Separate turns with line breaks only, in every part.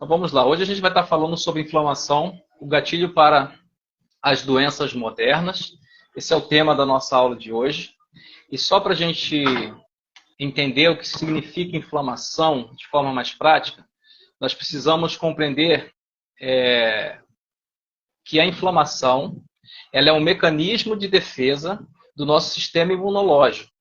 Então vamos lá. Hoje a gente vai estar falando sobre inflamação, o gatilho para as doenças modernas. Esse é o tema da nossa aula de hoje. E só para a gente entender o que significa inflamação de forma mais prática, nós precisamos compreender que a inflamação ela é um mecanismo de defesa do nosso sistema imunológico.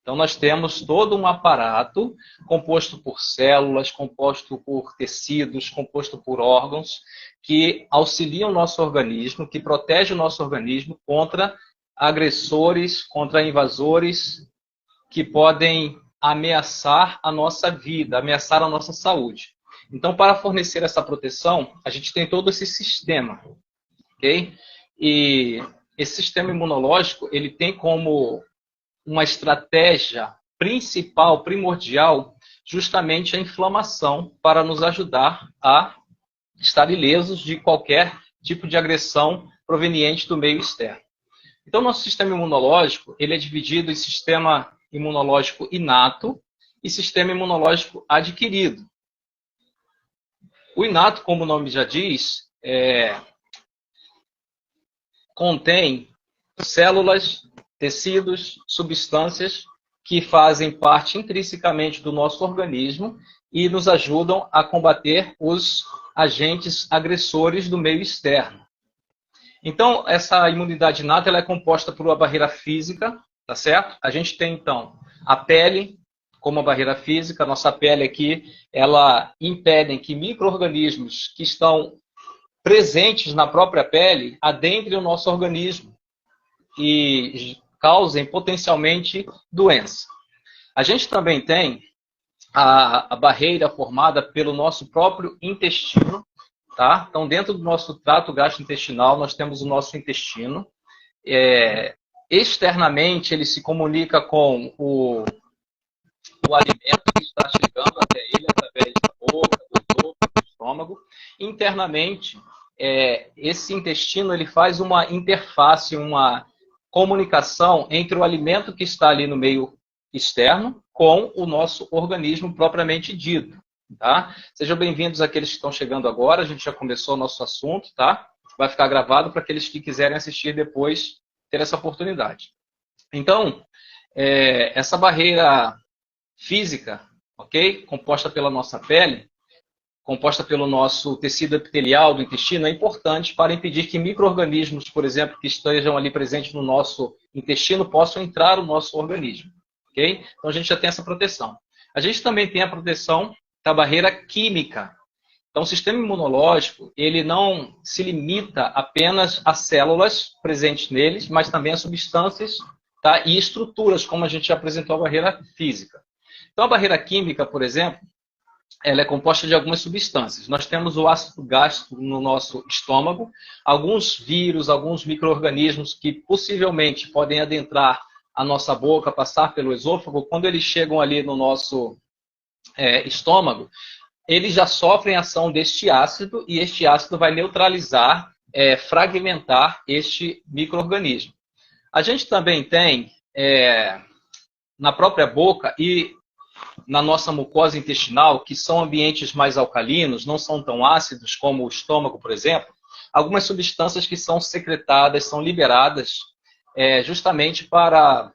Então, nós temos todo um aparato composto por células, composto por tecidos, composto por órgãos, que auxiliam o nosso organismo, que protege o nosso organismo contra agressores, contra invasores que podem ameaçar a nossa vida, ameaçar a nossa saúde. Então, para fornecer essa proteção, a gente tem todo esse sistema, ok? E esse sistema imunológico, ele tem como uma estratégia principal, primordial, justamente a inflamação para nos ajudar a estar ilesos de qualquer tipo de agressão proveniente do meio externo. Então, nosso sistema imunológico ele é dividido em sistema imunológico inato e sistema imunológico adquirido. O inato, como o nome já diz, contém células, tecidos, substâncias que fazem parte intrinsecamente do nosso organismo e nos ajudam a combater os agentes agressores do meio externo. Então, essa imunidade inata ela é composta por uma barreira física, tá certo? A gente tem, então, a pele como a barreira física. Nossa pele aqui, ela impede que micro-organismos que estão presentes na própria pele adentrem o nosso organismo e causem potencialmente doença. A gente também tem a barreira formada pelo nosso próprio intestino, tá? Então, dentro do nosso trato gastrointestinal, nós temos o nosso intestino. Externamente, ele se comunica com o alimento que está chegando até ele através da boca, do esôfago, do estômago. Internamente, esse intestino ele faz uma interface, uma comunicação entre o alimento que está ali no meio externo com o nosso organismo propriamente dito, tá? Sejam bem-vindos àqueles que estão chegando agora, a gente já começou o nosso assunto, tá? Vai ficar gravado para aqueles que quiserem assistir depois, ter essa oportunidade. Então, essa barreira física, ok? Composta pela nossa pele, composta pelo nosso tecido epitelial do intestino, é importante para impedir que micro-organismos, por exemplo, que estejam ali presentes no nosso intestino, possam entrar no nosso organismo. Okay? Então, a gente já tem essa proteção. A gente também tem a proteção da barreira química. Então, o sistema imunológico, ele não se limita apenas às células presentes neles, mas também a substâncias, tá? E estruturas, como a gente já apresentou a barreira física. Então, a barreira química, por exemplo, ela é composta de algumas substâncias. Nós temos o ácido gástrico no nosso estômago, alguns vírus, alguns micro-organismos que possivelmente podem adentrar a nossa boca, passar pelo esôfago. Quando eles chegam ali no nosso estômago, eles já sofrem a ação deste ácido e este ácido vai neutralizar, fragmentar este micro-organismo. A gente também tem na própria boca e na nossa mucosa intestinal, que são ambientes mais alcalinos, não são tão ácidos como o estômago, por exemplo, algumas substâncias que são secretadas, são liberadas justamente para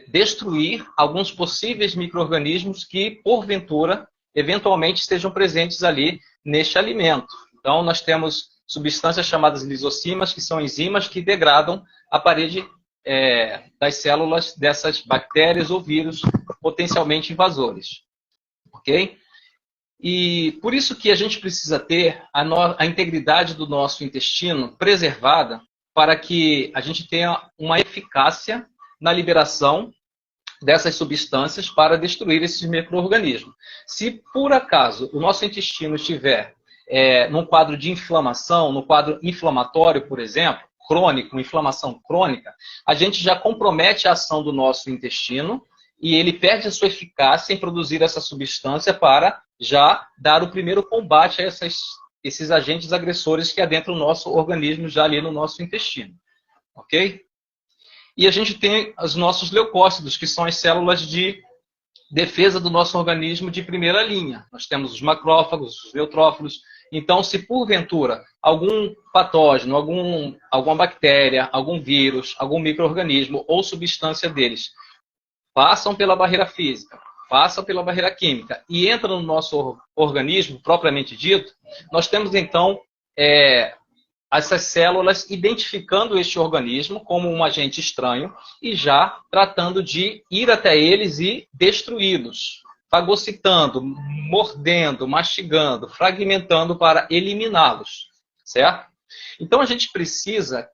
destruir alguns possíveis micro-organismos que, porventura, eventualmente estejam presentes ali neste alimento. Então, nós temos substâncias chamadas lisossimas, que são enzimas que degradam a parede das células dessas bactérias ou vírus potencialmente invasores. Ok? E por isso que a gente precisa ter a integridade do nosso intestino preservada para que a gente tenha uma eficácia na liberação dessas substâncias para destruir esses micro-organismos. Se por acaso o nosso intestino estiver num quadro de inflamação, no quadro inflamatório, por exemplo, crônico, inflamação crônica, a gente já compromete a ação do nosso intestino e ele perde a sua eficácia em produzir essa substância para já dar o primeiro combate a esses agentes agressores que adentram o nosso organismo já ali no nosso intestino. Ok? E a gente tem os nossos leucócitos, que são as células de defesa do nosso organismo de primeira linha. Nós temos os macrófagos, os neutrófilos. Então, se porventura algum patógeno, alguma bactéria, algum vírus, algum micro-organismo ou substância deles passam pela barreira física, passam pela barreira química e entram no nosso organismo, propriamente dito, nós temos então essas células identificando este organismo como um agente estranho e já tratando de ir até eles e destruí-los, fagocitando, mordendo, mastigando, fragmentando para eliminá-los, certo? Então a gente precisa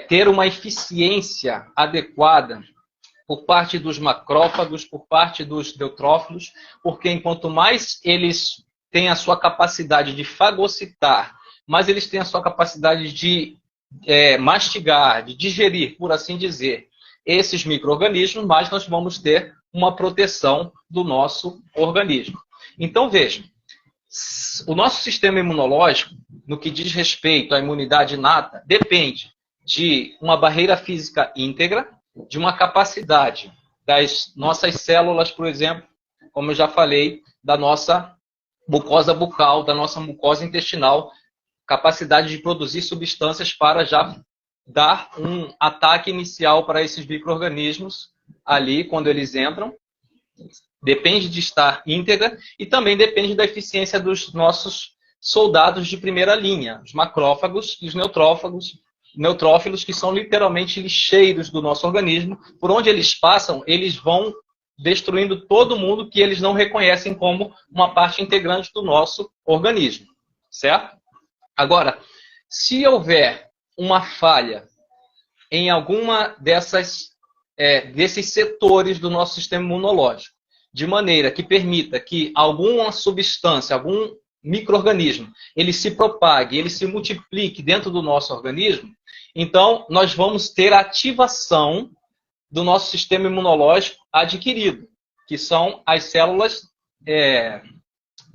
ter uma eficiência adequada por parte dos macrófagos, por parte dos neutrófilos, porque enquanto mais eles têm a sua capacidade de fagocitar, mais eles têm a sua capacidade de mastigar, de digerir, por assim dizer, esses micro-organismos, mais nós vamos ter uma proteção do nosso organismo. Então, vejam, o nosso sistema imunológico, no que diz respeito à imunidade inata, depende de uma barreira física íntegra, de uma capacidade das nossas células, por exemplo, como eu já falei, da nossa mucosa bucal, da nossa mucosa intestinal, capacidade de produzir substâncias para já dar um ataque inicial para esses micro-organismos ali, quando eles entram. Depende de estar íntegra e também depende da eficiência dos nossos soldados de primeira linha, os macrófagos e os neutrófilos, que são literalmente lixeiros do nosso organismo. Por onde eles passam, eles vão destruindo todo mundo que eles não reconhecem como uma parte integrante do nosso organismo, certo? Agora, se houver uma falha em alguma desses setores do nosso sistema imunológico, de maneira que permita que alguma substância, algum micro-organismo, ele se propague, ele se multiplique dentro do nosso organismo, então nós vamos ter a ativação do nosso sistema imunológico adquirido, que são as células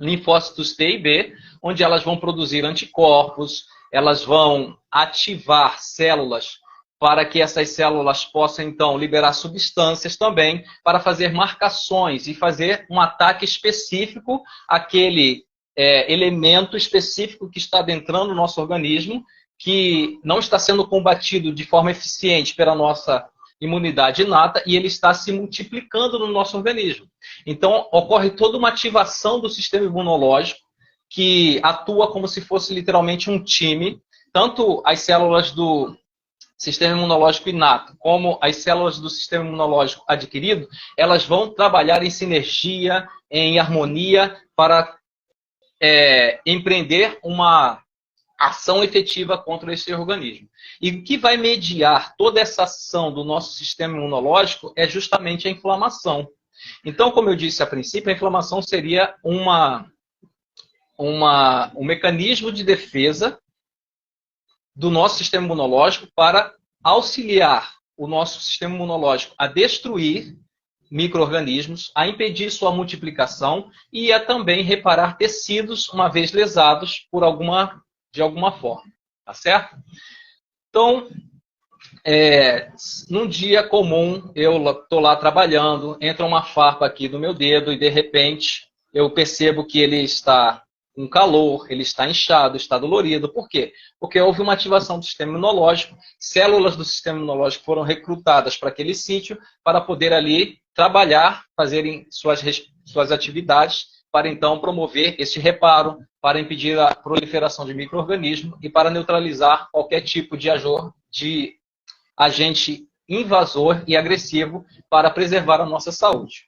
linfócitos T e B, onde elas vão produzir anticorpos, elas vão ativar células para que essas células possam, então, liberar substâncias também para fazer marcações e fazer um ataque específico àquele elemento específico que está adentrando no nosso organismo, que não está sendo combatido de forma eficiente pela nossa imunidade inata e ele está se multiplicando no nosso organismo. Então, ocorre toda uma ativação do sistema imunológico que atua como se fosse literalmente um time, tanto as células do sistema imunológico inato, como as células do sistema imunológico adquirido, elas vão trabalhar em sinergia, em harmonia, para empreender uma ação efetiva contra esse organismo. E o que vai mediar toda essa ação do nosso sistema imunológico é justamente a inflamação. Então, como eu disse a princípio, a inflamação seria um mecanismo de defesa do nosso sistema imunológico para auxiliar o nosso sistema imunológico a destruir micro-organismos, a impedir sua multiplicação e a também reparar tecidos uma vez lesados de alguma forma. Tá certo? Então, num dia comum, eu estou lá trabalhando, entra uma farpa aqui no meu dedo e de repente eu percebo que ele está com calor, ele está inchado, está dolorido. Por quê? Porque houve uma ativação do sistema imunológico, células do sistema imunológico foram recrutadas para aquele sítio para poder ali trabalhar, fazerem suas atividades, para então promover esse reparo, para impedir a proliferação de micro-organismos e para neutralizar qualquer tipo de agente invasor e agressivo para preservar a nossa saúde.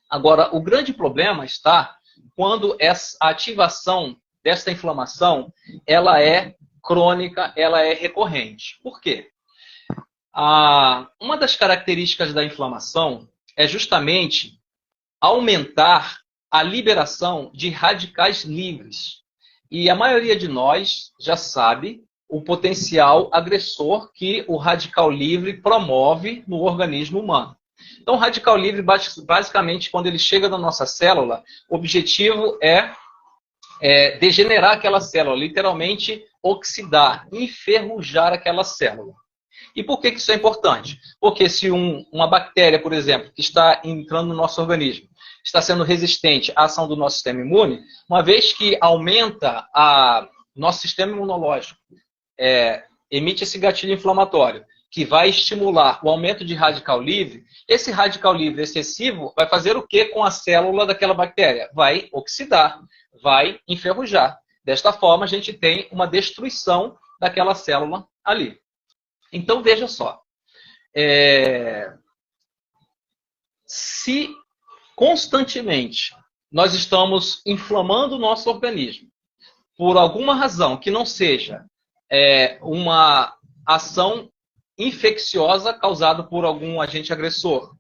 Agora, o grande problema está quando a ativação desta inflamação ela é crônica, ela é recorrente. Por quê? Uma das características da inflamação é justamente aumentar a liberação de radicais livres. E a maioria de nós já sabe o potencial agressor que o radical livre promove no organismo humano. Então, o radical livre, basicamente, quando ele chega na nossa célula, o objetivo é degenerar aquela célula, literalmente oxidar, enferrujar aquela célula. E por que isso é importante? Porque se uma bactéria, por exemplo, que está entrando no nosso organismo, está sendo resistente à ação do nosso sistema imune, uma vez que aumenta nosso sistema imunológico, emite esse gatilho inflamatório, que vai estimular o aumento de radical livre, esse radical livre excessivo vai fazer o que com a célula daquela bactéria? Vai oxidar, vai enferrujar. Desta forma, a gente tem uma destruição daquela célula ali. Então, veja só. Se constantemente nós estamos inflamando o nosso organismo, por alguma razão que não seja uma ação infecciosa causada por algum agente agressor,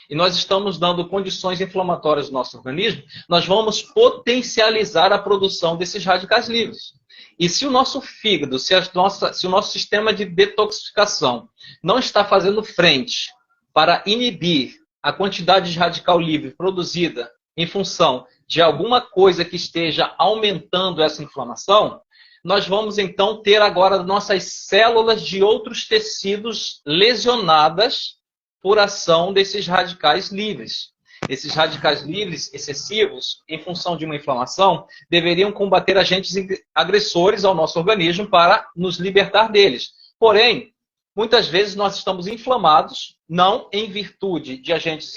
e nós estamos dando condições inflamatórias no nosso organismo, nós vamos potencializar a produção desses radicais livres. E se o nosso fígado, se o nosso sistema de detoxificação não está fazendo frente para inibir a quantidade de radical livre produzida em função de alguma coisa que esteja aumentando essa inflamação, nós vamos então ter agora nossas células de outros tecidos lesionadas por ação desses radicais livres. Esses radicais livres excessivos, em função de uma inflamação, deveriam combater agentes agressores ao nosso organismo para nos libertar deles. Porém, muitas vezes nós estamos inflamados, não em virtude de agentes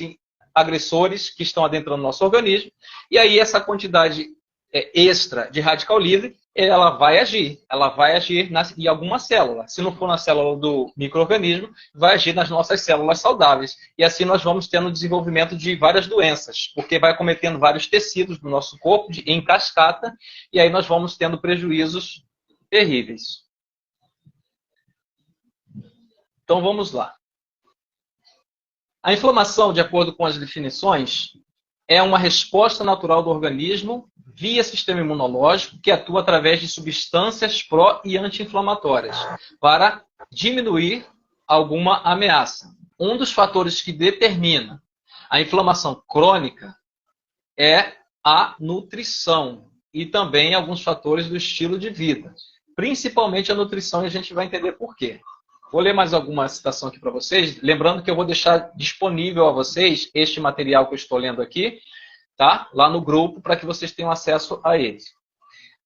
agressores que estão adentrando o nosso organismo, e aí essa quantidade extra de radical livre, ela vai agir em alguma célula. Se não for na célula do micro-organismo, vai agir nas nossas células saudáveis. E assim nós vamos tendo o desenvolvimento de várias doenças, porque vai cometendo vários tecidos do nosso corpo em cascata, e aí nós vamos tendo prejuízos terríveis. Então vamos lá. A inflamação, de acordo com as definições, é uma resposta natural do organismo via sistema imunológico que atua através de substâncias pró- e anti-inflamatórias para diminuir alguma ameaça. Um dos fatores que determina a inflamação crônica é a nutrição e também alguns fatores do estilo de vida. Principalmente a nutrição, e a gente vai entender por quê. Vou ler mais alguma citação aqui para vocês, lembrando que eu vou deixar disponível a vocês este material que eu estou lendo aqui, tá? Lá no grupo, para que vocês tenham acesso a ele.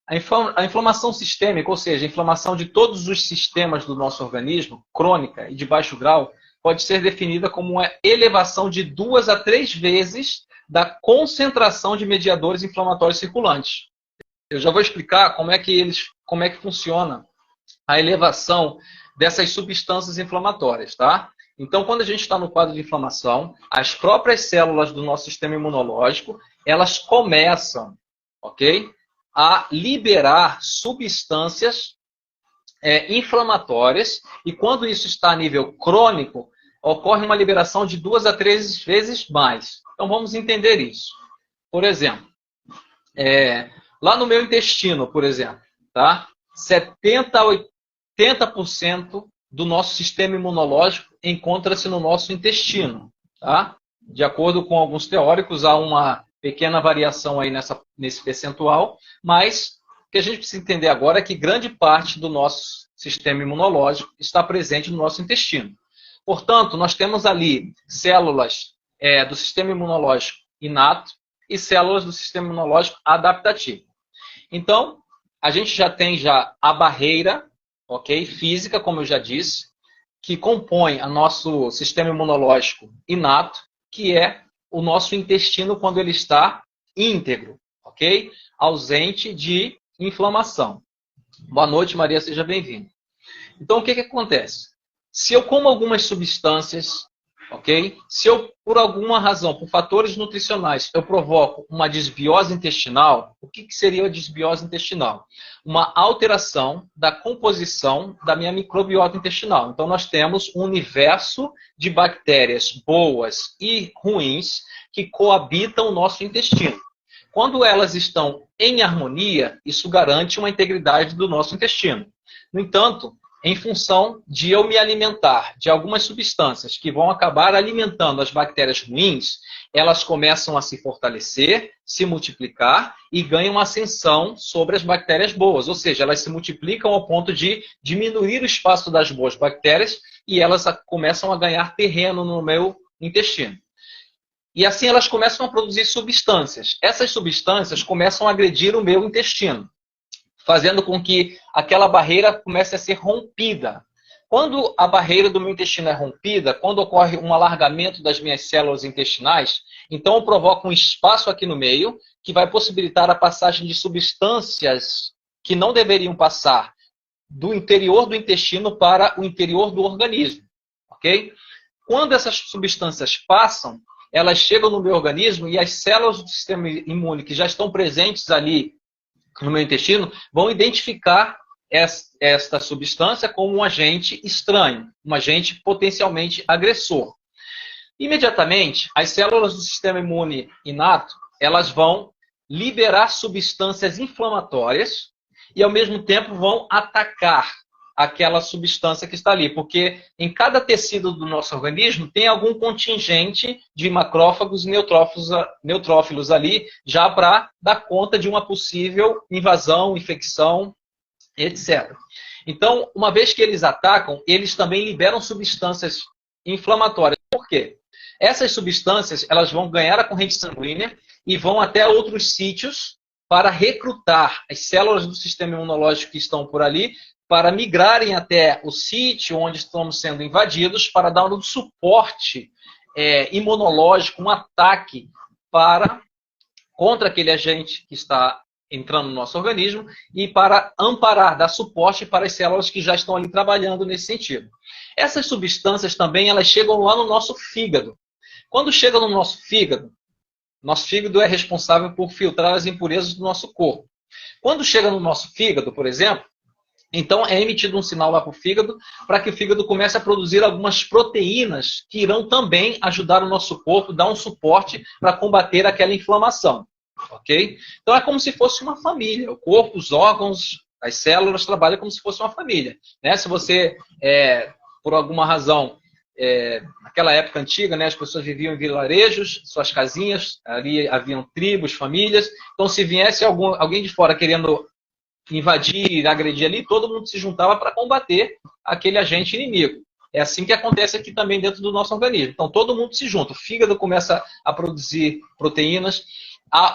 A inflamação sistêmica, ou seja, a inflamação de todos os sistemas do nosso organismo, crônica e de baixo grau, pode ser definida como uma elevação de 2 a 3 vezes da concentração de mediadores inflamatórios circulantes. Eu já vou explicar como é que funciona a elevação dessas substâncias inflamatórias, tá? Então, quando a gente está no quadro de inflamação, as próprias células do nosso sistema imunológico, elas começam, ok? A liberar substâncias inflamatórias, e quando isso está a nível crônico, ocorre uma liberação de 2 a 3 vezes mais. Então, vamos entender isso. Por exemplo, lá no meu intestino, por exemplo, tá? 70 a 80% do nosso sistema imunológico encontra-se no nosso intestino, tá? De acordo com alguns teóricos, há uma pequena variação aí nesse percentual, mas o que a gente precisa entender agora é que grande parte do nosso sistema imunológico está presente no nosso intestino. Portanto, nós temos ali células do sistema imunológico inato e células do sistema imunológico adaptativo. Então, a gente já tem a barreira, ok, física, como eu já disse, que compõe o nosso sistema imunológico inato, que é o nosso intestino quando ele está íntegro, ok? Ausente de inflamação. Boa noite, Maria, seja bem-vinda. Então, o que acontece? Se eu como algumas substâncias, ok? Se eu, por alguma razão, por fatores nutricionais, eu provoco uma desbiose intestinal, o que seria a desbiose intestinal? Uma alteração da composição da minha microbiota intestinal. Então, nós temos um universo de bactérias boas e ruins que coabitam o nosso intestino. Quando elas estão em harmonia, isso garante uma integridade do nosso intestino. No entanto, em função de eu me alimentar de algumas substâncias que vão acabar alimentando as bactérias ruins, elas começam a se fortalecer, se multiplicar e ganham ascensão sobre as bactérias boas. Ou seja, elas se multiplicam ao ponto de diminuir o espaço das boas bactérias e elas começam a ganhar terreno no meu intestino. E assim elas começam a produzir substâncias. Essas substâncias começam a agredir o meu intestino, fazendo com que aquela barreira comece a ser rompida. Quando a barreira do meu intestino é rompida, quando ocorre um alargamento das minhas células intestinais, então eu provoco um espaço aqui no meio que vai possibilitar a passagem de substâncias que não deveriam passar do interior do intestino para o interior do organismo, ok? Quando essas substâncias passam, elas chegam no meu organismo e as células do sistema imune que já estão presentes ali no meu intestino vão identificar esta substância como um agente estranho, um agente potencialmente agressor. Imediatamente, as células do sistema imune inato, elas vão liberar substâncias inflamatórias e, ao mesmo tempo, vão atacar aquela substância que está ali, porque em cada tecido do nosso organismo tem algum contingente de macrófagos e neutrófilos ali, já para dar conta de uma possível invasão, infecção, etc. Então, uma vez que eles atacam, eles também liberam substâncias inflamatórias. Por quê? Essas substâncias elas vão ganhar a corrente sanguínea e vão até outros sítios para recrutar as células do sistema imunológico que estão por ali, para migrarem até o sítio onde estamos sendo invadidos, para dar um suporte imunológico, um ataque contra aquele agente que está entrando no nosso organismo e para amparar, dar suporte para as células que já estão ali trabalhando nesse sentido. Essas substâncias também elas chegam lá no nosso fígado. Quando chegam no nosso fígado é responsável por filtrar as impurezas do nosso corpo. Quando chega no nosso fígado, por exemplo, então é emitido um sinal lá para o fígado para que o fígado comece a produzir algumas proteínas que irão também ajudar o nosso corpo, dar um suporte para combater aquela inflamação. Ok? Então é como se fosse uma família. O corpo, os órgãos, as células trabalham como se fosse uma família. Né? Se você, por alguma razão, naquela época antiga, né, as pessoas viviam em vilarejos, suas casinhas, ali haviam tribos, famílias. Então se viesse alguém de fora querendo invadir, agredir ali, todo mundo se juntava para combater aquele agente inimigo. É assim que acontece aqui também dentro do nosso organismo. Então todo mundo se junta, o fígado começa a produzir proteínas,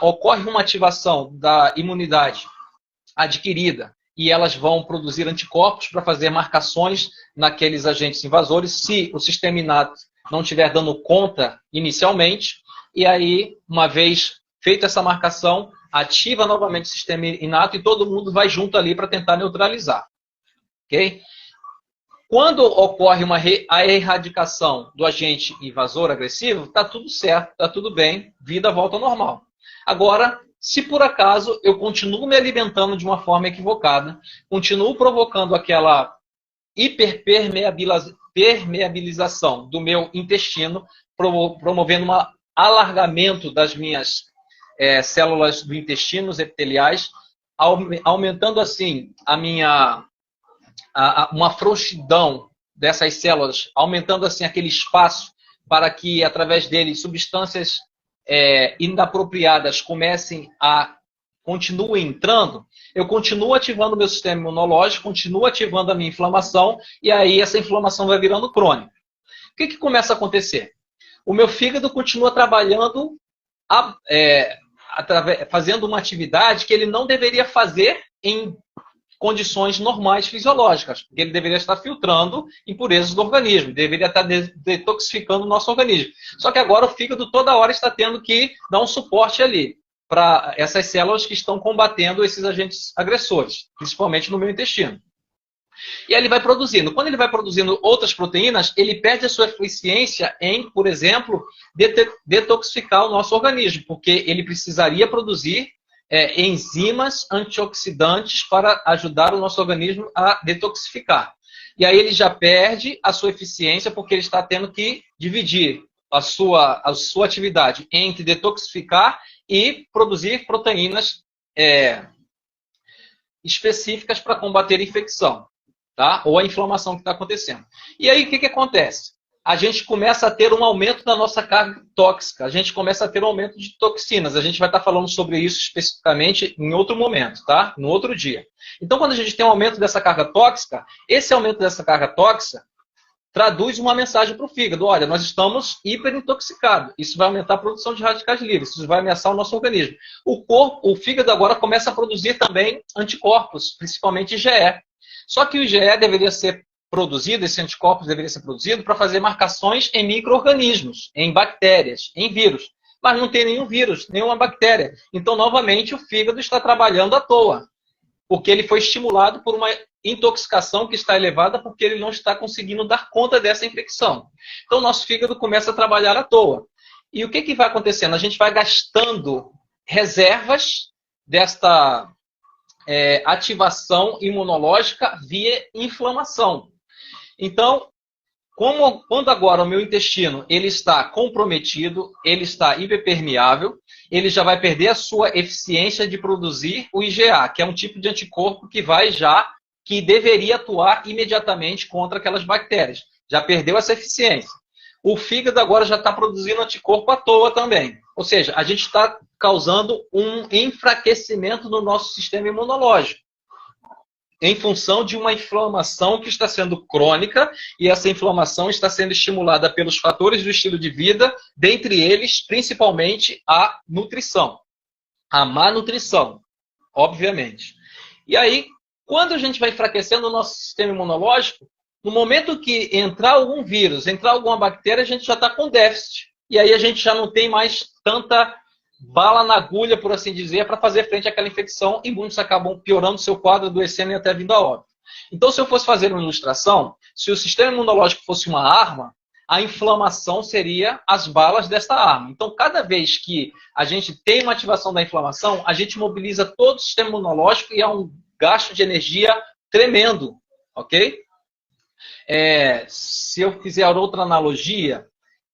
ocorre uma ativação da imunidade adquirida e elas vão produzir anticorpos para fazer marcações naqueles agentes invasores, se o sistema inato não estiver dando conta inicialmente, e aí, uma vez feita essa marcação, ativa novamente o sistema inato e todo mundo vai junto ali para tentar neutralizar. Ok? Quando ocorre a erradicação do agente invasor agressivo, está tudo certo, está tudo bem, vida volta ao normal. Agora, se por acaso eu continuo me alimentando de uma forma equivocada, continuo provocando aquela hiperpermeabilização do meu intestino, promovendo um alargamento das minhas células do intestino, os epiteliais, aumentando assim uma frouxidão dessas células, aumentando assim aquele espaço para que através dele substâncias inapropriadas continuem entrando, eu continuo ativando o meu sistema imunológico, continuo ativando a minha inflamação, e aí essa inflamação vai virando crônica. O que começa a acontecer? O meu fígado continua trabalhando, fazendo uma atividade que ele não deveria fazer em condições normais fisiológicas, porque ele deveria estar filtrando impurezas do organismo, deveria estar detoxificando o nosso organismo. Só que agora o fígado toda hora está tendo que dar um suporte ali para essas células que estão combatendo esses agentes agressores, principalmente no meu intestino. E aí ele vai produzindo. Quando ele vai produzindo outras proteínas, ele perde a sua eficiência em, por exemplo, detoxificar o nosso organismo, porque ele precisaria produzir enzimas antioxidantes para ajudar o nosso organismo a detoxificar. E aí ele já perde a sua eficiência porque ele está tendo que dividir a sua atividade entre detoxificar e produzir proteínas específicas para combater a infecção. tá? Ou a inflamação que está acontecendo. E aí, o que acontece? A gente começa a ter um aumento da nossa carga tóxica, a gente começa a ter um aumento de toxinas. A gente vai estar falando sobre isso especificamente em outro momento, tá? No outro dia. Então, quando a gente tem um aumento dessa carga tóxica, esse aumento dessa carga tóxica traduz uma mensagem para o fígado. Olha, nós estamos hiperintoxicados. Isso vai aumentar a produção de radicais livres. Isso vai ameaçar o nosso organismo. O fígado agora começa a produzir também anticorpos, principalmente IgE. Só que o IgE deveria ser produzido, esse anticorpos deveria ser produzido para fazer marcações em micro-organismos, em bactérias, em vírus. Mas não tem nenhum vírus, nenhuma bactéria. Então, novamente, o fígado está trabalhando à toa. Porque ele foi estimulado por uma intoxicação que está elevada porque ele não está conseguindo dar conta dessa infecção. Então, o nosso fígado começa a trabalhar à toa. E o que vai acontecendo? A gente vai gastando reservas desta ativação imunológica via inflamação. Então, quando agora o meu intestino ele está comprometido, ele está hiperpermeável, ele já vai perder a sua eficiência de produzir o IgA, que é um tipo de anticorpo que deveria atuar imediatamente contra aquelas bactérias. Já perdeu essa eficiência. O fígado agora já está produzindo anticorpo à toa também. Ou seja, a gente está causando um enfraquecimento no nosso sistema imunológico, em função de uma inflamação que está sendo crônica, e essa inflamação está sendo estimulada pelos fatores do estilo de vida, dentre eles, principalmente, a nutrição. A má nutrição, obviamente. E aí, quando a gente vai enfraquecendo o nosso sistema imunológico, no momento que entrar algum vírus, entrar alguma bactéria, a gente já está com déficit. E aí a gente já não tem mais tanta bala na agulha, por assim dizer, para fazer frente àquela infecção, e muitos acabam piorando seu quadro, adoecendo e até vindo a óbito. Então, se eu fosse fazer uma ilustração, se o sistema imunológico fosse uma arma, a inflamação seria as balas desta arma. Então, cada vez que a gente tem uma ativação da inflamação, a gente mobiliza todo o sistema imunológico e há um gasto de energia tremendo, ok? Se eu fizer outra analogia,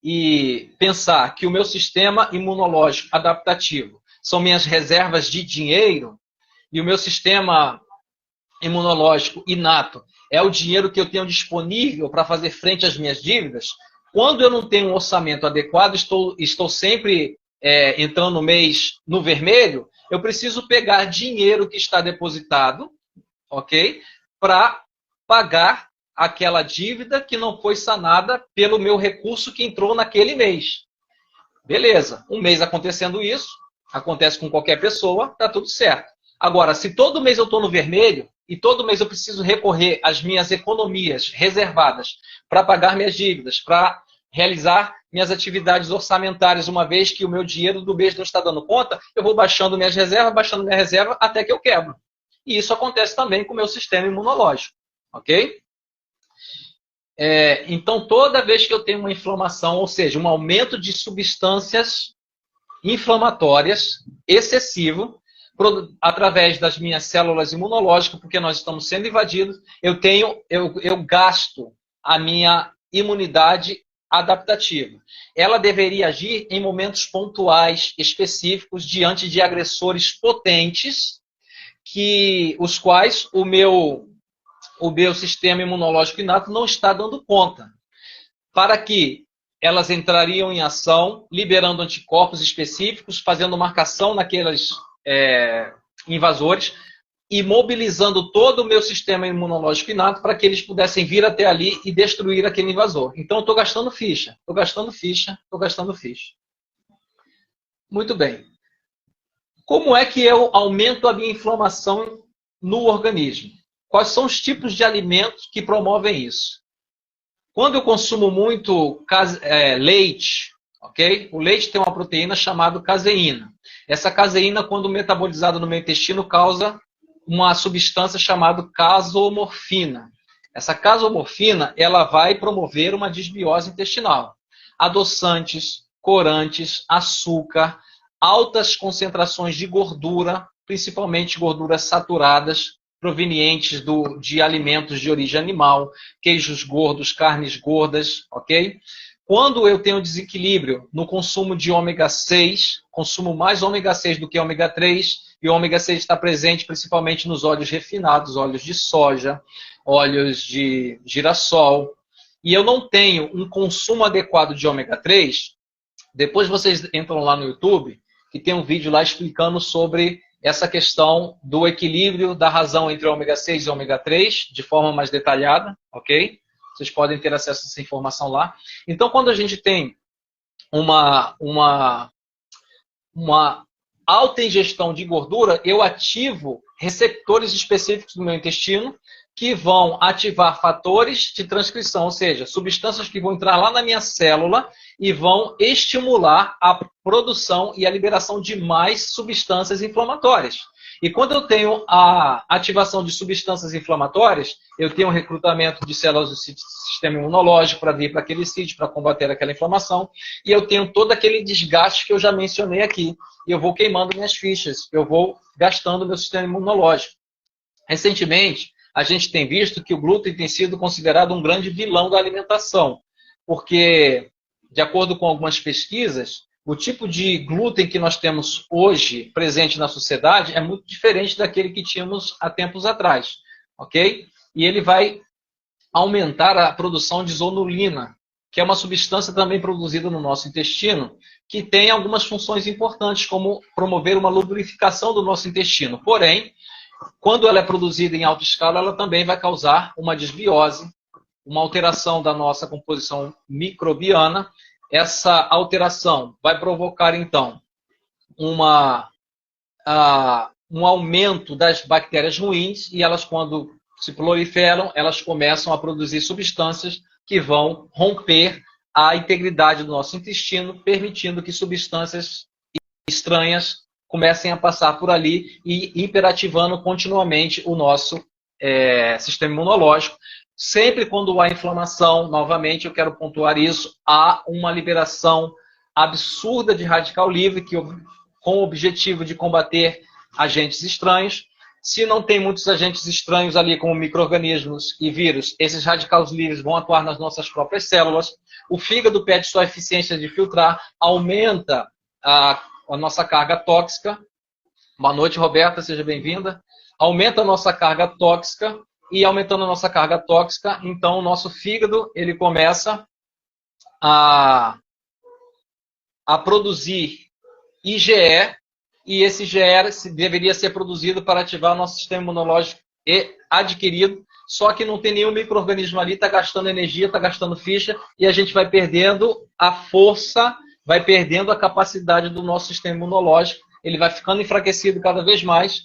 e pensar que o meu sistema imunológico adaptativo são minhas reservas de dinheiro e o meu sistema imunológico inato é o dinheiro que eu tenho disponível para fazer frente às minhas dívidas, quando eu não tenho um orçamento adequado, estou sempre entrando no mês no vermelho, eu preciso pegar dinheiro que está depositado, ok? Para pagar aquela dívida que não foi sanada pelo meu recurso que entrou naquele mês. Beleza, um mês acontecendo isso, acontece com qualquer pessoa, está tudo certo. Agora, se todo mês eu estou no vermelho, e todo mês eu preciso recorrer às minhas economias reservadas para pagar minhas dívidas, para realizar minhas atividades orçamentárias, uma vez que o meu dinheiro do mês não está dando conta, eu vou baixando minha reserva, até que eu quebro. E isso acontece também com o meu sistema imunológico, ok? Então, toda vez que eu tenho uma inflamação, ou seja, um aumento de substâncias inflamatórias excessivo, através das minhas células imunológicas, porque nós estamos sendo invadidos, eu gasto a minha imunidade adaptativa. Ela deveria agir em momentos pontuais, específicos, diante de agressores potentes, os quais o meu sistema imunológico inato não está dando conta. Para que elas entrariam em ação, liberando anticorpos específicos, fazendo marcação naqueles invasores e mobilizando todo o meu sistema imunológico inato para que eles pudessem vir até ali e destruir aquele invasor. Então, eu estou gastando ficha, estou gastando ficha, estou gastando ficha. Muito bem. Como é que eu aumento a minha inflamação no organismo? Quais são os tipos de alimentos que promovem isso? Quando eu consumo muito leite, ok? O leite tem uma proteína chamada caseína. Essa caseína, quando metabolizada no meu intestino, causa uma substância chamada casomorfina. Essa casomorfina, ela vai promover uma disbiose intestinal. Adoçantes, corantes, açúcar, altas concentrações de gordura, principalmente gorduras saturadas, provenientes de alimentos de origem animal, queijos gordos, carnes gordas, ok? Quando eu tenho desequilíbrio no consumo de ômega 6, consumo mais ômega 6 do que ômega 3, E o ômega 6 está presente principalmente nos óleos refinados, óleos de soja, óleos de girassol. E eu não tenho um consumo adequado de ômega 3. Depois vocês entram lá no YouTube, que tem um vídeo lá explicando sobre essa questão do equilíbrio da razão entre ômega 6 e ômega 3, de forma mais detalhada, ok? Vocês podem ter acesso a essa informação lá. Então, quando a gente tem uma alta ingestão de gordura, eu ativo receptores específicos no meu intestino que vão ativar fatores de transcrição, ou seja, substâncias que vão entrar lá na minha célula e vão estimular a produção e a liberação de mais substâncias inflamatórias. E quando eu tenho a ativação de substâncias inflamatórias, eu tenho um recrutamento de células do sistema imunológico para vir para aquele sítio, para combater aquela inflamação, e eu tenho todo aquele desgaste que eu já mencionei aqui. E eu vou queimando minhas fichas, eu vou gastando meu sistema imunológico. Recentemente, a gente tem visto que o glúten tem sido considerado um grande vilão da alimentação, porque, de acordo com algumas pesquisas, o tipo de glúten que nós temos hoje presente na sociedade é muito diferente daquele que tínhamos há tempos atrás, ok? E ele vai aumentar a produção de zonulina, que é uma substância também produzida no nosso intestino, que tem algumas funções importantes, como promover uma lubrificação do nosso intestino. Porém, quando ela é produzida em alta escala, ela também vai causar uma desbiose, uma alteração da nossa composição microbiana. Essa alteração vai provocar, então, um aumento das bactérias ruins, e elas, quando se proliferam, elas começam a produzir substâncias que vão romper a integridade do nosso intestino, permitindo que substâncias estranhas comecem a passar por ali e hiperativando continuamente o nosso sistema imunológico. Sempre quando há inflamação, novamente eu quero pontuar isso, há uma liberação absurda de radical livre com o objetivo de combater agentes estranhos. Se não tem muitos agentes estranhos ali, como micro-organismos e vírus, esses radicais livres vão atuar nas nossas próprias células. O fígado perde sua eficiência de filtrar, aumenta a nossa carga tóxica. Boa noite, Roberta, seja bem-vinda. Aumenta a nossa carga tóxica, e aumentando a nossa carga tóxica, então o nosso fígado ele começa a produzir IgE, e esse IgE deveria ser produzido para ativar o nosso sistema imunológico adquirido, só que não tem nenhum micro-organismo ali, está gastando energia, está gastando ficha, e a gente vai perdendo a força, vai perdendo a capacidade do nosso sistema imunológico, ele vai ficando enfraquecido cada vez mais.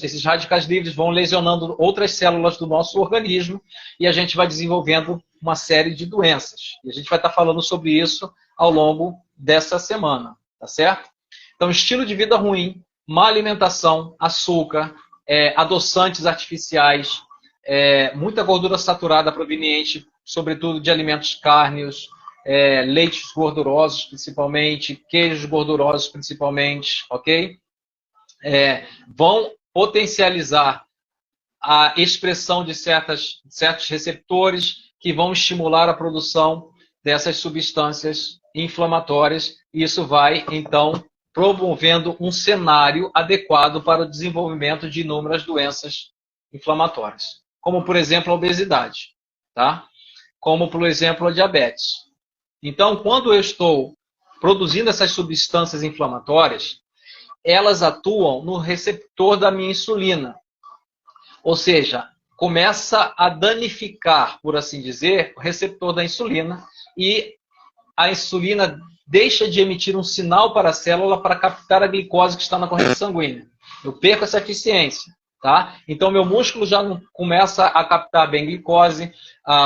Esses radicais livres vão lesionando outras células do nosso organismo, e a gente vai desenvolvendo uma série de doenças. E a gente vai estar falando sobre isso ao longo dessa semana, tá certo? Então, estilo de vida ruim, má alimentação, açúcar, adoçantes artificiais, muita gordura saturada proveniente, sobretudo, de alimentos cárneos, leites gordurosos, principalmente, queijos gordurosos, principalmente, ok? Vão potencializar a expressão de certos receptores que vão estimular a produção dessas substâncias inflamatórias, e isso vai, então, promovendo um cenário adequado para o desenvolvimento de inúmeras doenças inflamatórias, como, por exemplo, a obesidade, tá? Como, por exemplo, a diabetes. Então, quando eu estou produzindo essas substâncias inflamatórias, elas atuam no receptor da minha insulina. Ou seja, começa a danificar, por assim dizer, o receptor da insulina, e a insulina deixa de emitir um sinal para a célula para captar a glicose que está na corrente sanguínea. Eu perco essa eficiência, tá? Então, meu músculo já não começa a captar bem glicose,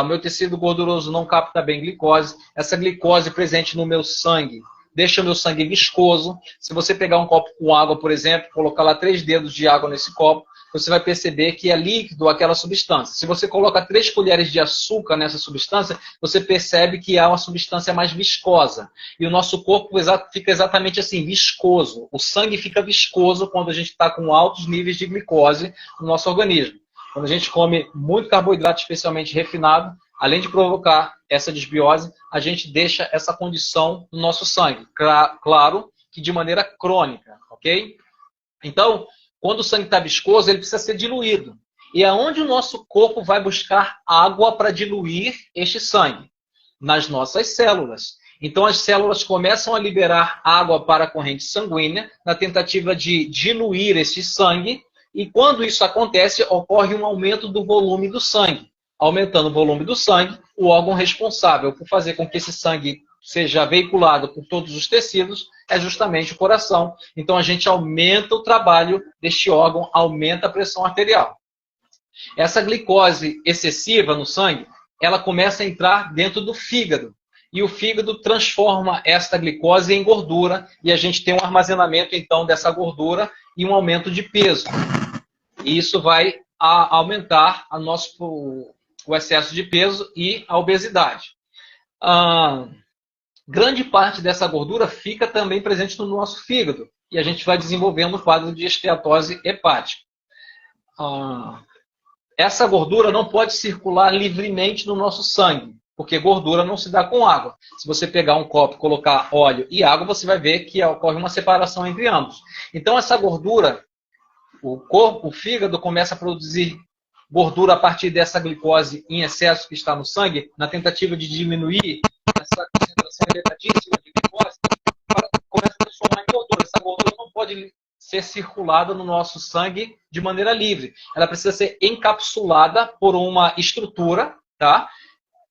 meu tecido gorduroso não capta bem glicose, essa glicose presente no meu sangue deixa o meu sangue viscoso. Se você pegar um copo com água, por exemplo, colocar lá 3 dedos de água nesse copo, você vai perceber que é líquido aquela substância. Se você coloca 3 colheres de açúcar nessa substância, você percebe que é uma substância mais viscosa. E o nosso corpo fica exatamente assim, viscoso. O sangue fica viscoso quando a gente está com altos níveis de glicose no nosso organismo. Quando a gente come muito carboidrato, especialmente refinado, além de provocar essa desbiose, a gente deixa essa condição no nosso sangue. Claro que de maneira crônica, ok? Então, quando o sangue está viscoso, ele precisa ser diluído. E aonde o nosso corpo vai buscar água para diluir este sangue? Nas nossas células. Então, as células começam a liberar água para a corrente sanguínea, na tentativa de diluir esse sangue, e quando isso acontece, ocorre um aumento do volume do sangue. Aumentando o volume do sangue, o órgão responsável por fazer com que esse sangue seja veiculado por todos os tecidos é justamente o coração. Então, a gente aumenta o trabalho deste órgão, aumenta a pressão arterial. Essa glicose excessiva no sangue, ela começa a entrar dentro do fígado. E o fígado transforma esta glicose em gordura e a gente tem um armazenamento, então, dessa gordura e um aumento de peso. E isso vai aumentar o excesso de peso e a obesidade. Grande parte dessa gordura fica também presente no nosso fígado. E a gente vai desenvolvendo o quadro de esteatose hepática. Essa gordura não pode circular livremente no nosso sangue, porque gordura não se dá com água. Se você pegar um copo, colocar óleo e água, você vai ver que ocorre uma separação entre ambos. Então, essa gordura, o fígado começa a produzir gordura a partir dessa glicose em excesso que está no sangue, na tentativa de diminuir essa concentração elevadíssima de glicose, começa a transformar em gordura. Essa gordura não pode ser circulada no nosso sangue de maneira livre. Ela precisa ser encapsulada por uma estrutura, tá?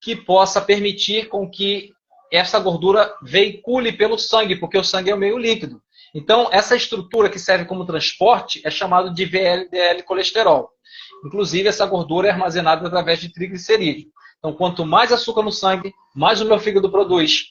Que possa permitir com que essa gordura veicule pelo sangue, porque o sangue é o meio líquido. Então, essa estrutura que serve como transporte é chamada de VLDL colesterol. Inclusive, essa gordura é armazenada através de triglicerídeo. Então, quanto mais açúcar no sangue, mais o meu fígado produz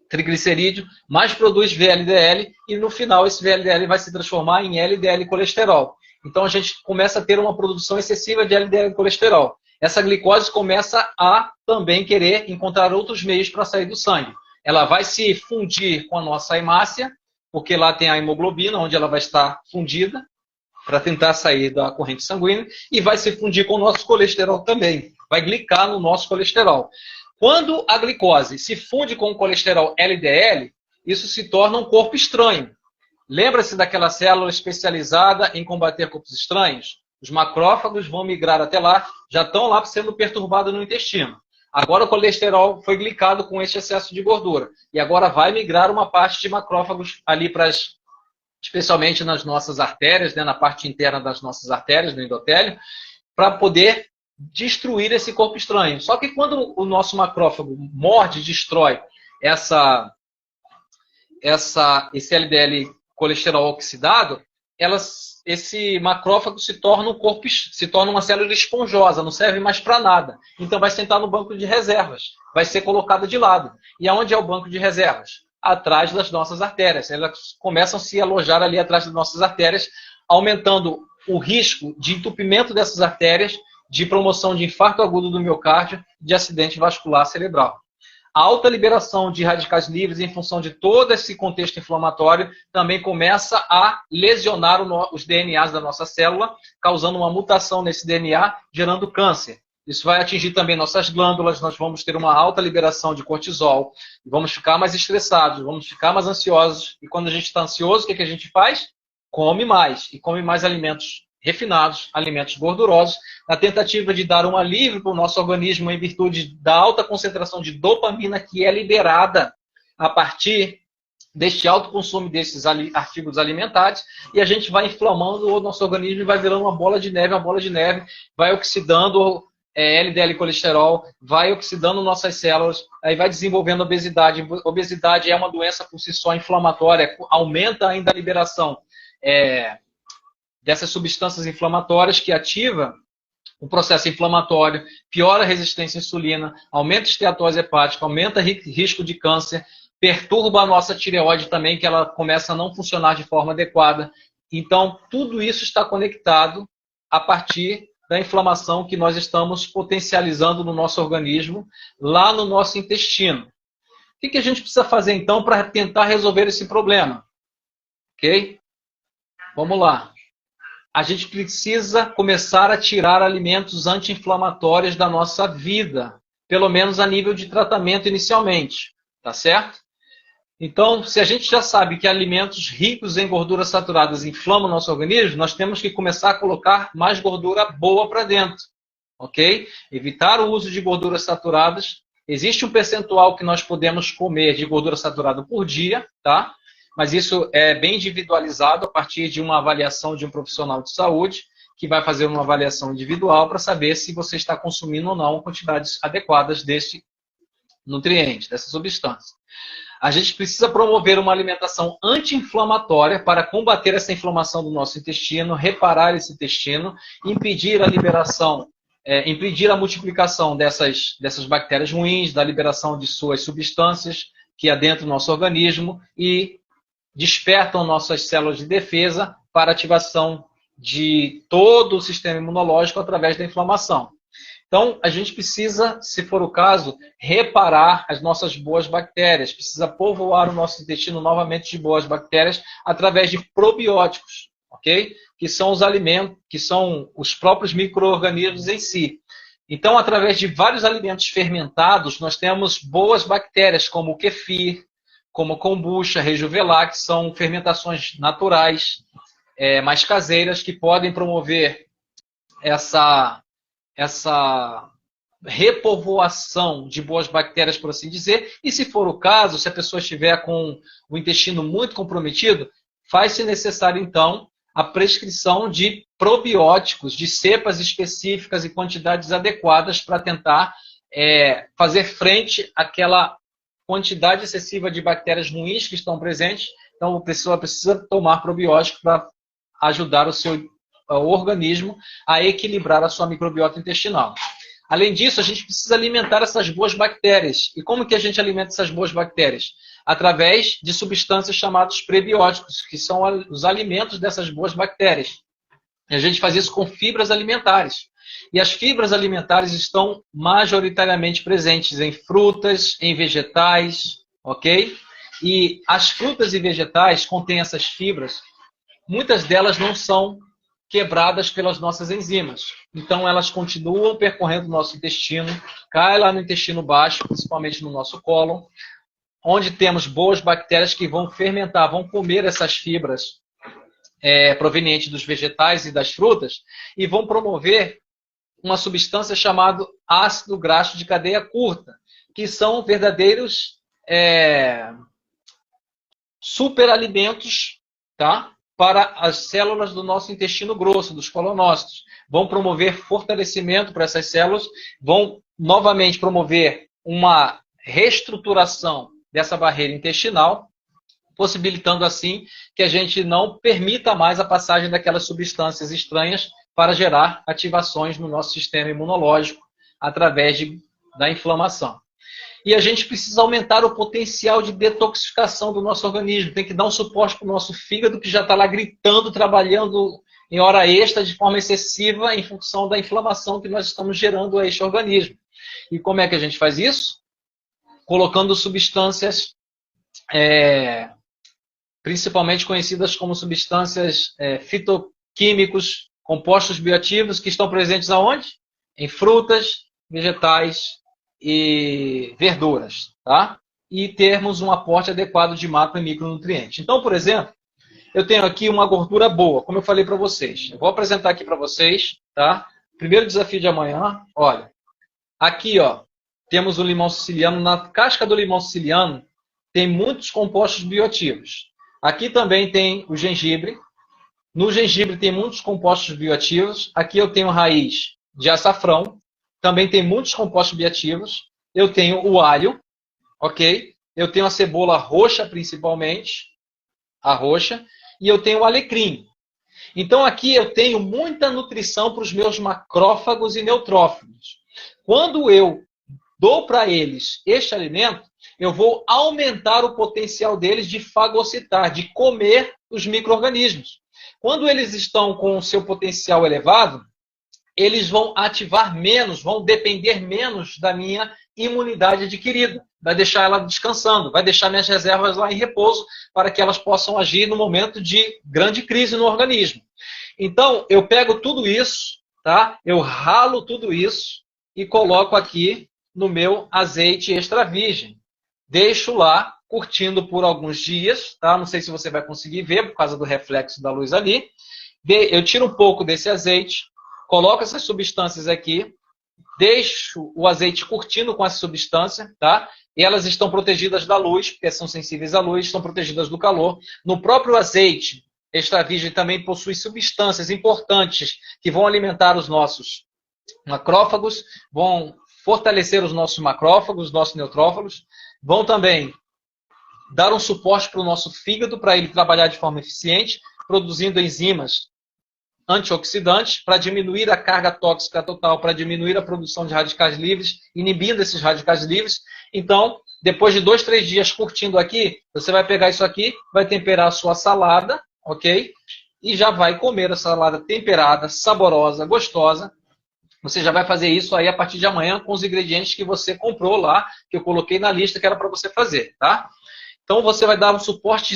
triglicerídeo, mais produz VLDL, e no final esse VLDL vai se transformar em LDL colesterol. Então, a gente começa a ter uma produção excessiva de LDL colesterol. Essa glicose começa a também querer encontrar outros meios para sair do sangue. Ela vai se fundir com a nossa hemácia, porque lá tem a hemoglobina, onde ela vai estar fundida, para tentar sair da corrente sanguínea, e vai se fundir com o nosso colesterol também. Vai glicar no nosso colesterol. Quando a glicose se funde com o colesterol LDL, isso se torna um corpo estranho. Lembra-se daquela célula especializada em combater corpos estranhos? Os macrófagos vão migrar até lá, já estão lá sendo perturbados no intestino. Agora o colesterol foi glicado com esse excesso de gordura. E agora vai migrar uma parte de macrófagos ali especialmente nas nossas artérias, né, na parte interna das nossas artérias, no endotélio, para poder destruir esse corpo estranho. Só que quando o nosso macrófago morde, destrói esse LDL colesterol oxidado, esse macrófago se torna uma célula esponjosa, não serve mais para nada. Então vai sentar no banco de reservas, vai ser colocada de lado. E aonde é o banco de reservas? Atrás das nossas artérias. Elas começam a se alojar ali atrás das nossas artérias, aumentando o risco de entupimento dessas artérias, de promoção de infarto agudo do miocárdio, de acidente vascular cerebral. A alta liberação de radicais livres em função de todo esse contexto inflamatório também começa a lesionar os DNAs da nossa célula, causando uma mutação nesse DNA, gerando câncer. Isso vai atingir também nossas glândulas, nós vamos ter uma alta liberação de cortisol, vamos ficar mais estressados, vamos ficar mais ansiosos. E quando a gente está ansioso, o que a gente faz? Come mais. E come mais alimentos refinados, alimentos gordurosos, na tentativa de dar um alívio para o nosso organismo em virtude da alta concentração de dopamina que é liberada a partir deste alto consumo desses artigos alimentares, e a gente vai inflamando o nosso organismo e vai virando uma bola de neve, vai oxidando LDL colesterol, vai oxidando nossas células, aí vai desenvolvendo obesidade. Obesidade é uma doença por si só inflamatória, aumenta ainda a liberação dessas substâncias inflamatórias que ativa o processo inflamatório, piora a resistência à insulina, aumenta a esteatose hepática, aumenta o risco de câncer, perturba a nossa tireoide também, que ela começa a não funcionar de forma adequada. Então, tudo isso está conectado a partir da inflamação que nós estamos potencializando no nosso organismo, lá no nosso intestino. O que a gente precisa fazer, então, para tentar resolver esse problema? Ok? Vamos lá. A gente precisa começar a tirar alimentos anti-inflamatórios da nossa vida, pelo menos a nível de tratamento inicialmente, tá certo? Então, se a gente já sabe que alimentos ricos em gorduras saturadas inflamam o nosso organismo, nós temos que começar a colocar mais gordura boa para dentro, ok? Evitar o uso de gorduras saturadas. Existe um percentual que nós podemos comer de gordura saturada por dia, tá? Mas isso é bem individualizado a partir de uma avaliação de um profissional de saúde, que vai fazer uma avaliação individual para saber se você está consumindo ou não quantidades adequadas deste nutriente, dessa substância. A gente precisa promover uma alimentação anti-inflamatória para combater essa inflamação do nosso intestino, reparar esse intestino, impedir a liberação, impedir a multiplicação dessas bactérias ruins, da liberação de suas substâncias que adentram o nosso organismo e despertam nossas células de defesa para ativação de todo o sistema imunológico através da inflamação. Então, a gente precisa, se for o caso, reparar as nossas boas bactérias, precisa povoar o nosso intestino novamente de boas bactérias através de probióticos, ok? Que são os alimentos, que são os próprios micro-organismos em si. Então, através de vários alimentos fermentados, nós temos boas bactérias, como o kefir, como a kombucha, rejuvelat, que são fermentações naturais, mais caseiras, que podem promover essa repovoação de boas bactérias, por assim dizer, e se for o caso, se a pessoa estiver com o intestino muito comprometido, faz-se necessário, então, a prescrição de probióticos, de cepas específicas e quantidades adequadas para tentar fazer frente àquela quantidade excessiva de bactérias ruins que estão presentes. Então, a pessoa precisa tomar probiótico para ajudar o seu organismo a equilibrar a sua microbiota intestinal. Além disso, a gente precisa alimentar essas boas bactérias. E como que a gente alimenta essas boas bactérias? Através de substâncias chamadas prebióticos, que são os alimentos dessas boas bactérias. E a gente faz isso com fibras alimentares. E as fibras alimentares estão majoritariamente presentes em frutas, em vegetais, ok? E as frutas e vegetais contêm essas fibras. Muitas delas não são quebradas pelas nossas enzimas. Então, elas continuam percorrendo o nosso intestino, caem lá no intestino baixo, principalmente no nosso cólon, onde temos boas bactérias que vão fermentar, vão comer essas fibras provenientes dos vegetais e das frutas e vão promover uma substância chamada ácido graxo de cadeia curta, que são verdadeiros superalimentos, tá? Para as células do nosso intestino grosso, dos colonócitos. Vão promover fortalecimento para essas células, vão novamente promover uma reestruturação dessa barreira intestinal, possibilitando assim que a gente não permita mais a passagem daquelas substâncias estranhas para gerar ativações no nosso sistema imunológico através da inflamação. E a gente precisa aumentar o potencial de detoxificação do nosso organismo. Tem que dar um suporte para o nosso fígado, que já está lá gritando, trabalhando em hora extra de forma excessiva em função da inflamação que nós estamos gerando a este organismo. E como é que a gente faz isso? Colocando substâncias, principalmente conhecidas como substâncias fitoquímicos, compostos bioativos, que estão presentes aonde? Em frutas, vegetais e verduras, tá? E termos um aporte adequado de macro e micronutrientes. Então, por exemplo, eu tenho aqui uma gordura boa, como eu falei para vocês. Eu vou apresentar aqui para vocês, tá? Primeiro desafio de amanhã, olha. Aqui, ó, temos o limão siciliano. Na casca do limão siciliano tem muitos compostos bioativos. Aqui também tem o gengibre. No gengibre tem muitos compostos bioativos. Aqui eu tenho raiz de açafrão. Também tem muitos compostos bioativos. Eu tenho o alho, ok? Eu tenho a cebola roxa, principalmente, a roxa. E eu tenho o alecrim. Então aqui eu tenho muita nutrição para os meus macrófagos e neutrófagos. Quando eu dou para eles este alimento, eu vou aumentar o potencial deles de fagocitar, de comer os micro-organismos. Quando eles estão com o seu potencial elevado, eles vão ativar menos, vão depender menos da minha imunidade adquirida. Vai deixar ela descansando, vai deixar minhas reservas lá em repouso para que elas possam agir no momento de grande crise no organismo. Então, eu pego tudo isso, tá? Eu ralo tudo isso e coloco aqui no meu azeite extra virgem. Deixo lá curtindo por alguns dias, tá? Não sei se você vai conseguir ver por causa do reflexo da luz ali. Eu tiro um pouco desse azeite, coloco essas substâncias aqui, deixo o azeite curtindo com essa substância, tá? E elas estão protegidas da luz, porque são sensíveis à luz, estão protegidas do calor. No próprio azeite extra virgem também possui substâncias importantes que vão alimentar os nossos macrófagos, vão fortalecer os nossos macrófagos, os nossos neutrófagos, vão também dar um suporte para o nosso fígado, para ele trabalhar de forma eficiente, produzindo enzimas antioxidantes, para diminuir a carga tóxica total, para diminuir a produção de radicais livres, inibindo esses radicais livres. Então, depois de 2, 3 dias curtindo aqui, você vai pegar isso aqui, vai temperar a sua salada, ok? E já vai comer a salada temperada, saborosa, gostosa. Você já vai fazer isso aí a partir de amanhã com os ingredientes que você comprou lá, que eu coloquei na lista que era para você fazer, tá? Então, você vai dar um suporte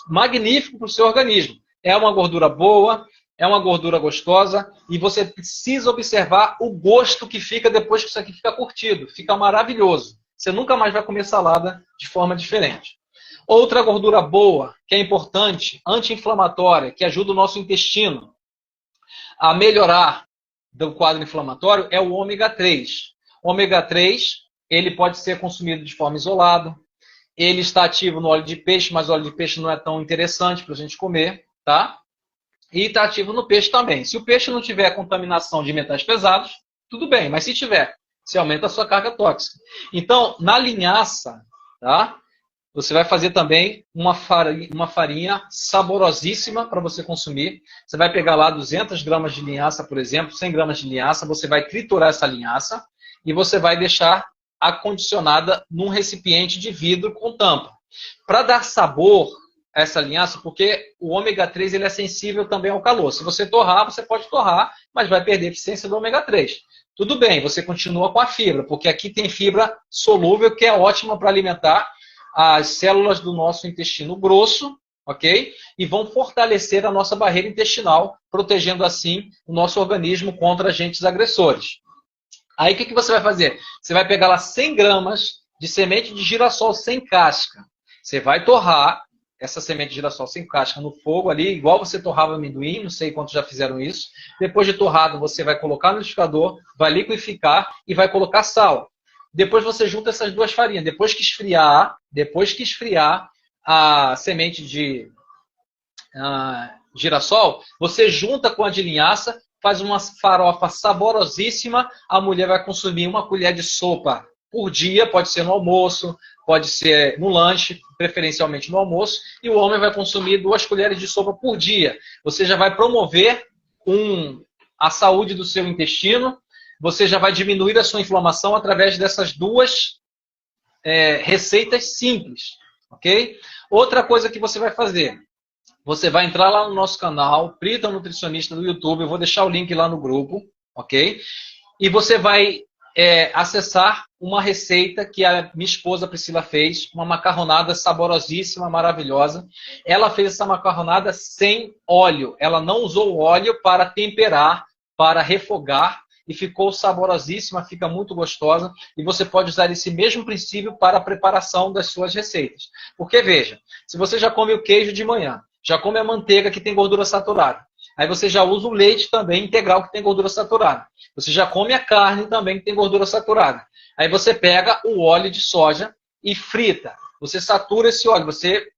magnífico para o seu organismo. É uma gordura boa, é uma gordura gostosa e você precisa observar o gosto que fica depois que isso aqui fica curtido. Fica maravilhoso. Você nunca mais vai comer salada de forma diferente. Outra gordura boa, que é importante, anti-inflamatória, que ajuda o nosso intestino a melhorar do quadro inflamatório, é o ômega 3. O ômega 3, ele pode ser consumido de forma isolada. Ele está ativo no óleo de peixe, mas o óleo de peixe não é tão interessante para a gente comer, tá? E está ativo no peixe também. Se o peixe não tiver contaminação de metais pesados, tudo bem, mas se tiver, você aumenta a sua carga tóxica. Então, na linhaça, tá? Você vai fazer também uma farinha saborosíssima para você consumir. Você vai pegar lá 200 gramas de linhaça, por exemplo, 100 gramas de linhaça, você vai triturar essa linhaça e você vai deixar acondicionada num recipiente de vidro com tampa. Para dar sabor a essa linhaça, porque o ômega 3 ele é sensível também ao calor. Se você torrar, você pode torrar, mas vai perder a eficiência do ômega 3. Tudo bem, você continua com a fibra, porque aqui tem fibra solúvel que é ótima para alimentar as células do nosso intestino grosso, ok? E vão fortalecer a nossa barreira intestinal, protegendo assim o nosso organismo contra agentes agressores. Aí o que você vai fazer? Você vai pegar lá 100 gramas de semente de girassol sem casca. Você vai torrar essa semente de girassol sem casca no fogo ali, igual você torrava amendoim, não sei quantos já fizeram isso. Depois de torrado, você vai colocar no liquidificador, vai liquidificar e vai colocar sal. Depois você junta essas duas farinhas. Depois que esfriar a semente de girassol, você junta com a de linhaça, faz uma farofa saborosíssima, a mulher vai consumir 1 colher de sopa por dia, pode ser no almoço, pode ser no lanche, preferencialmente no almoço, e o homem vai consumir 2 colheres de sopa por dia. Você já vai promover a saúde do seu intestino, você já vai diminuir a sua inflamação através dessas duas receitas simples, ok? Outra coisa que você vai fazer, você vai entrar lá no nosso canal, Prita Nutricionista do YouTube, eu vou deixar o link lá no grupo, ok? E você vai acessar uma receita que a minha esposa Priscila fez, uma macarronada saborosíssima, maravilhosa. Ela fez essa macarronada sem óleo, ela não usou óleo para temperar, para refogar, e ficou saborosíssima, fica muito gostosa, e você pode usar esse mesmo princípio para a preparação das suas receitas. Porque, veja, se você já come o queijo de manhã, já come a manteiga que tem gordura saturada, aí você já usa o leite também integral que tem gordura saturada, você já come a carne também que tem gordura saturada, aí você pega o óleo de soja e frita, você satura esse óleo, você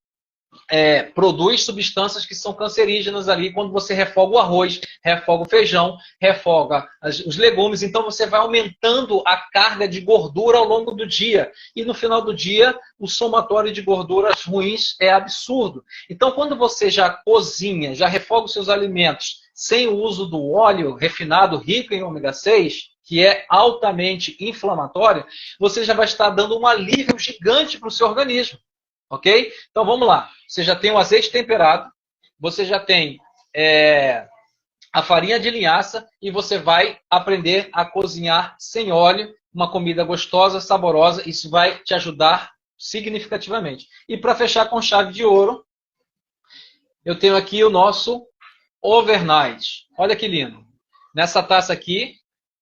produz substâncias que são cancerígenas ali quando você refoga o arroz, refoga o feijão, refoga os legumes. Então você vai aumentando a carga de gordura ao longo do dia. E no final do dia, o somatório de gorduras ruins é absurdo. Então quando você já cozinha, já refoga os seus alimentos sem o uso do óleo refinado rico em ômega 6, que é altamente inflamatório, você já vai estar dando um alívio gigante para o seu organismo. Ok? Então vamos lá. Você já tem o azeite temperado, você já tem a farinha de linhaça e você vai aprender a cozinhar sem óleo, uma comida gostosa, saborosa. Isso vai te ajudar significativamente. E para fechar com chave de ouro, eu tenho aqui o nosso overnight. Olha que lindo. Nessa taça aqui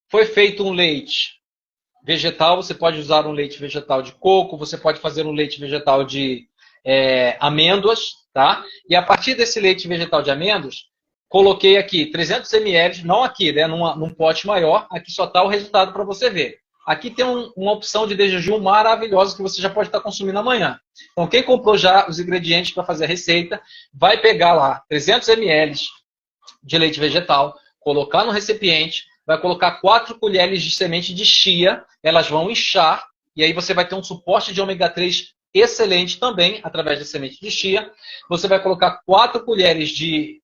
foi feito um leite vegetal, você pode usar um leite vegetal de coco, você pode fazer um leite vegetal de amêndoas, tá? E a partir desse leite vegetal de amêndoas, coloquei aqui 300 ml, não aqui, né, num pote maior, aqui só está o resultado para você ver. Aqui tem uma opção de jejum maravilhosa que você já pode estar consumindo amanhã. Então, quem comprou já os ingredientes para fazer a receita, vai pegar lá 300 ml de leite vegetal, colocar no recipiente, vai colocar 4 colheres de semente de chia, elas vão inchar, e aí você vai ter um suporte de ômega 3 excelente também, através da semente de chia. Você vai colocar 4 colheres de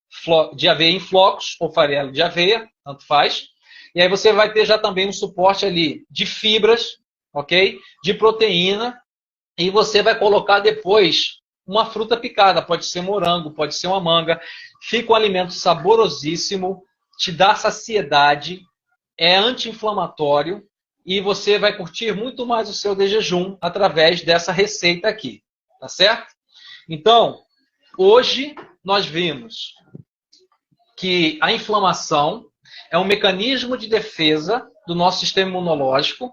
aveia em flocos, ou farelo de aveia, tanto faz. E aí você vai ter já também um suporte ali de fibras, ok? De proteína. E você vai colocar depois uma fruta picada. Pode ser morango, pode ser uma manga. Fica um alimento saborosíssimo, te dá saciedade, é anti-inflamatório e você vai curtir muito mais o seu de jejum através dessa receita aqui. Tá certo? Então, hoje nós vimos que a inflamação é um mecanismo de defesa do nosso sistema imunológico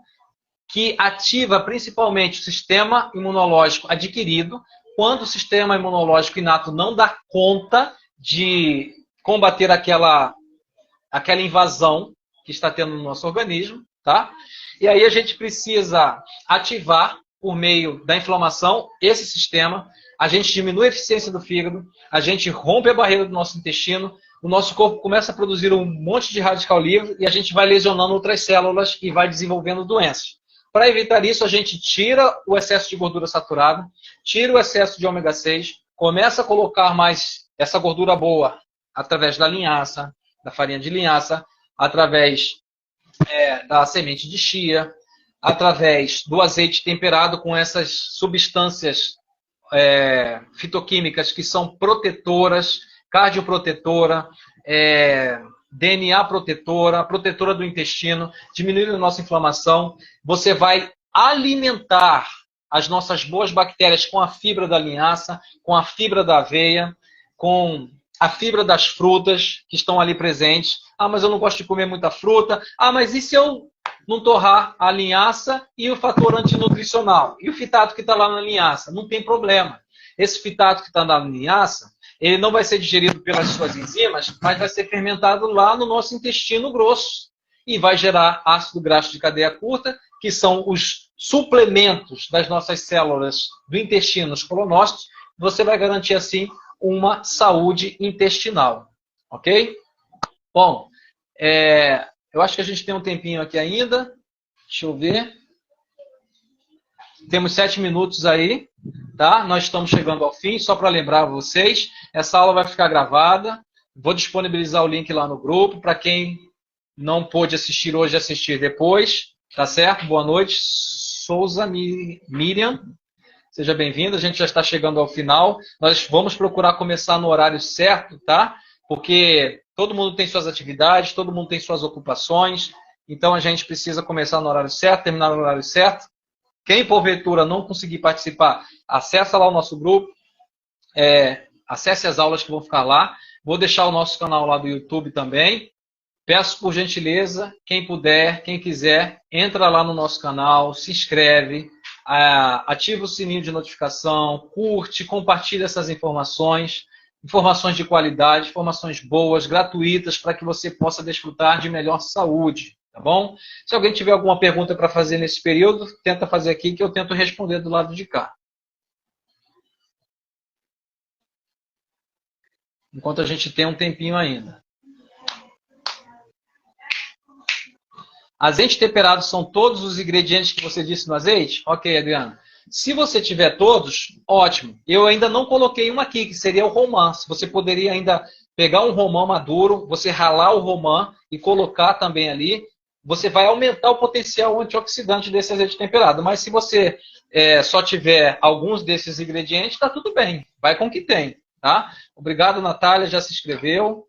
que ativa principalmente o sistema imunológico adquirido quando o sistema imunológico inato não dá conta de combater aquela invasão que está tendo no nosso organismo, tá? E aí a gente precisa ativar, por meio da inflamação, esse sistema, a gente diminui a eficiência do fígado, a gente rompe a barreira do nosso intestino, o nosso corpo começa a produzir um monte de radical livre e a gente vai lesionando outras células e vai desenvolvendo doenças. Para evitar isso, a gente tira o excesso de gordura saturada, tira o excesso de ômega 6, começa a colocar mais essa gordura boa através da linhaça, da farinha de linhaça, através da semente de chia, através do azeite temperado com essas substâncias fitoquímicas que são protetoras, cardioprotetora, DNA protetora, protetora do intestino, diminuindo a nossa inflamação. Você vai alimentar as nossas boas bactérias com a fibra da linhaça, com a fibra da aveia, com a fibra das frutas que estão ali presentes. Ah, mas eu não gosto de comer muita fruta. Ah, mas e se eu não torrar a linhaça e o fator antinutricional? E o fitato que está lá na linhaça? Não tem problema. Esse fitato que está na linhaça, ele não vai ser digerido pelas suas enzimas, mas vai ser fermentado lá no nosso intestino grosso e vai gerar ácido graxo de cadeia curta, que são os suplementos das nossas células do intestino, os colonócitos. Você vai garantir, assim, uma saúde intestinal. Ok? Bom, eu acho que a gente tem um tempinho aqui ainda. Deixa eu ver. Temos 7 minutos aí, tá? Nós estamos chegando ao fim, só para lembrar vocês, essa aula vai ficar gravada, vou disponibilizar o link lá no grupo, para quem não pôde assistir hoje, assistir depois, tá certo? Boa noite, Souza Miriam, seja bem-vinda, a gente já está chegando ao final, nós vamos procurar começar no horário certo, tá? Porque todo mundo tem suas atividades, todo mundo tem suas ocupações, então a gente precisa começar no horário certo, terminar no horário certo. Quem, porventura, não conseguir participar, acessa lá o nosso grupo, acesse as aulas que vão ficar lá. Vou deixar o nosso canal lá do YouTube também. Peço, por gentileza, quem puder, quem quiser, entra lá no nosso canal, se inscreve, ativa o sininho de notificação, curte, compartilha essas informações de qualidade, informações boas, gratuitas, para que você possa desfrutar de melhor saúde. Tá bom? Se alguém tiver alguma pergunta para fazer nesse período, tenta fazer aqui que eu tento responder do lado de cá. Enquanto a gente tem um tempinho ainda. Azeite temperado são todos os ingredientes que você disse no azeite? Ok, Adriana. Se você tiver todos, ótimo. Eu ainda não coloquei um aqui, que seria o romã. Você poderia ainda pegar um romã maduro, você ralar o romã e colocar também ali. Você vai aumentar o potencial antioxidante desse azeite temperado. Mas se você só tiver alguns desses ingredientes, está tudo bem. Vai com o que tem. Tá? Obrigado, Natália, já se inscreveu.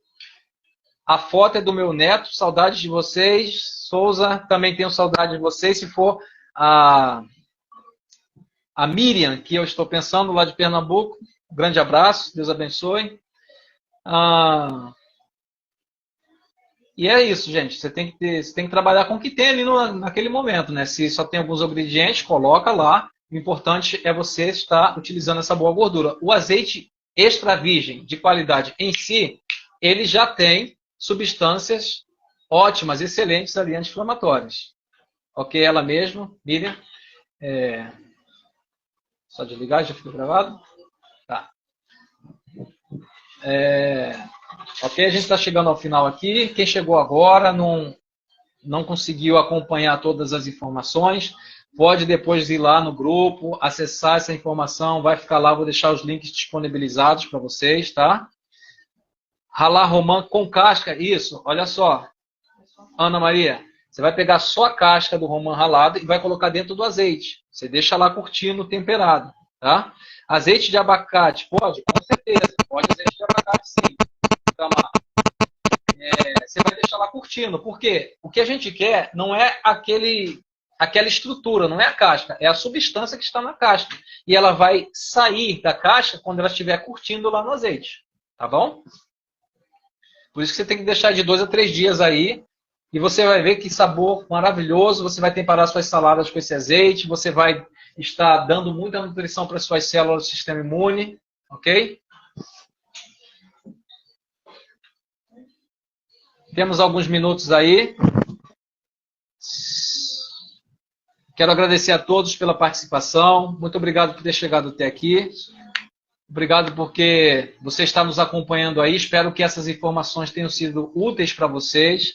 A foto é do meu neto, saudades de vocês. Souza, também tenho saudade de vocês. Se for a Miriam, que eu estou pensando, lá de Pernambuco, um grande abraço, Deus abençoe. E é isso, gente. Você tem que trabalhar com o que tem ali naquele momento, né? Se só tem alguns ingredientes, coloca lá. O importante é você estar utilizando essa boa gordura. O azeite extra virgem de qualidade em si, ele já tem substâncias ótimas, excelentes ali, anti-inflamatórias. Ok, ela mesmo, Miriam. Só desligar, já ficou gravado? Tá. Ok, a gente está chegando ao final aqui. Quem chegou agora não conseguiu acompanhar todas as informações, pode depois ir lá no grupo, acessar essa informação, vai ficar lá, vou deixar os links disponibilizados para vocês, tá? Ralar romã com casca, isso, olha só, Ana Maria, você vai pegar só a casca do romã ralado e vai colocar dentro do azeite. Você deixa lá curtindo, temperado, tá? Azeite de abacate, pode? Com certeza, pode azeite de abacate sim. Tamar. Você vai deixar lá curtindo. Por quê? O que a gente quer não é aquela estrutura, não é a casca, é a substância que está na casca. E ela vai sair da casca quando ela estiver curtindo lá no azeite. Tá bom? Por isso que você tem que deixar de 2 a 3 dias aí. E você vai ver que sabor maravilhoso. Você vai temperar suas saladas com esse azeite. Você vai estar dando muita nutrição para as suas células do sistema imune. Ok? Temos alguns minutos aí. Quero agradecer a todos pela participação. Muito obrigado por ter chegado até aqui. Obrigado porque você está nos acompanhando aí. Espero que essas informações tenham sido úteis para vocês.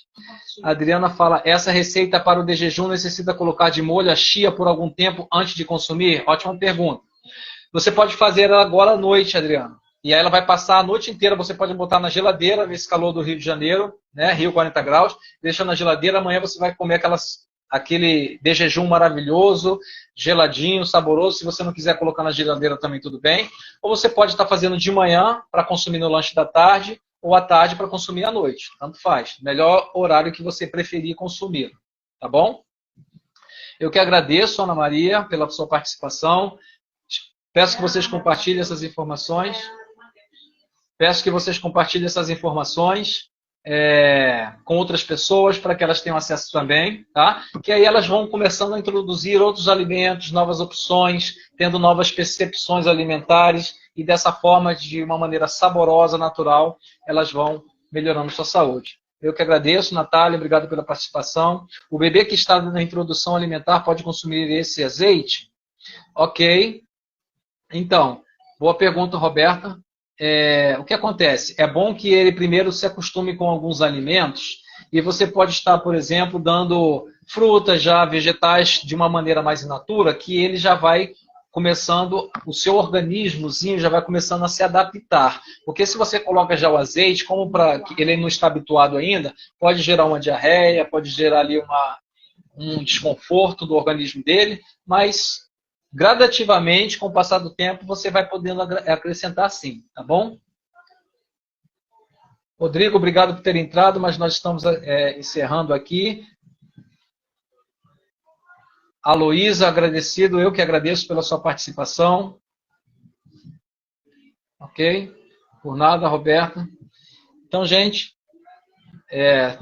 A Adriana fala, essa receita para o de jejum necessita colocar de molho a chia por algum tempo antes de consumir? Ótima pergunta. Você pode fazer ela agora à noite, Adriana. E aí ela vai passar a noite inteira. Você pode botar na geladeira, nesse calor do Rio de Janeiro, né? Rio 40 graus. Deixa na geladeira. Amanhã você vai comer aquele de jejum maravilhoso, geladinho, saboroso. Se você não quiser colocar na geladeira também tudo bem. Ou você pode estar fazendo de manhã para consumir no lanche da tarde ou à tarde para consumir à noite. Tanto faz. Melhor horário que você preferir consumir. Tá bom? Eu que agradeço, Ana Maria, pela sua participação. Peço que vocês compartilhem essas informações. Com outras pessoas para que elas tenham acesso também, tá? Que aí elas vão começando a introduzir outros alimentos, novas opções, tendo novas percepções alimentares e dessa forma, de uma maneira saborosa, natural, elas vão melhorando sua saúde. Eu que agradeço, Natália, obrigado pela participação. O bebê que está na introdução alimentar pode consumir esse azeite? Ok. Então, boa pergunta, Roberta. O que acontece? É bom que ele primeiro se acostume com alguns alimentos e você pode estar, por exemplo, dando frutas, já vegetais de uma maneira mais in natura, que ele já vai começando, o seu organismozinho já vai começando a se adaptar. Porque se você coloca já o azeite, como ele não está habituado ainda, pode gerar uma diarreia, pode gerar ali um desconforto do organismo dele, mas gradativamente, com o passar do tempo, você vai podendo acrescentar sim, tá bom? Rodrigo, obrigado por ter entrado, mas nós estamos encerrando aqui. Aloísa, agradecido, eu que agradeço pela sua participação. Ok? Por nada, Roberta. Então, gente,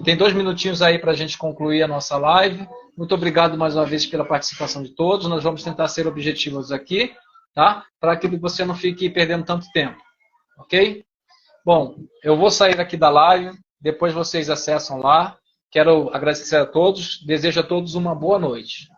tem 2 minutinhos aí para a gente concluir a nossa live. Muito obrigado mais uma vez pela participação de todos. Nós vamos tentar ser objetivos aqui, tá? Para que você não fique perdendo tanto tempo. Ok? Bom, eu vou sair aqui da live. Depois vocês acessam lá. Quero agradecer a todos. Desejo a todos uma boa noite.